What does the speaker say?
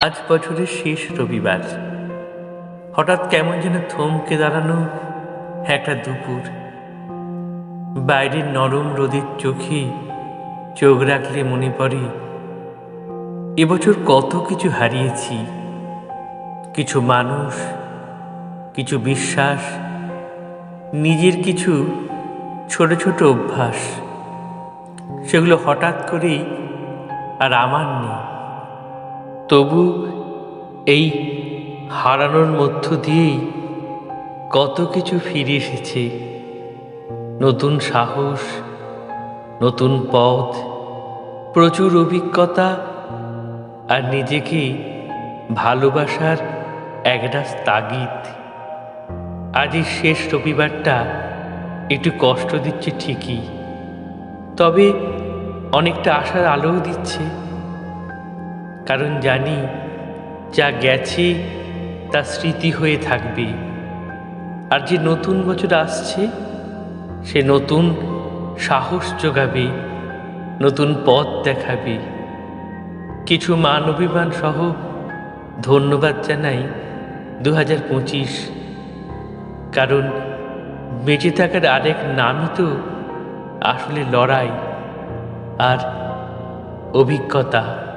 আজ বছরের শেষ রবিবার। হঠাৎ কেমন যেন থমকে দাঁড়ানো একটা দুপুর। বাইরের নরম রোদের চোখে চোখ রাখলে মনে পড়ে এবছর কত কিছু হারিয়েছি। কিছু মানুষ, কিছু বিশ্বাস, নিজের কিছু ছোট ছোট অভ্যাস। সেগুলো হঠাৎ করেই আর আমার নেই। তবু এই হারানোর মধ্য দিয়েই কত কিছু ফিরে এসেছে। নতুন সাহস, নতুন পথ, প্রচুর অভিজ্ঞতা আর নিজেকে ভালোবাসার একটা তাগিদ। আজ এই শেষ রবিবারটা একটু কষ্ট দিচ্ছে ঠিকই, তবে অনেকটা আশার আলোও দিচ্ছে। কারণ জানি যা গেছে তা স্মৃতি হয়ে থাকবে। আর যে নতুন বছর আসছে সে নতুন সাহস যোগাবে, নতুন পথ দেখাবে। কিছু মান অভিমান সহ ধন্যবাদ জানাই 2025। কারণ বেঁচে থাকার আরেক নামই তো আসলে লড়াই আর অভিজ্ঞতা।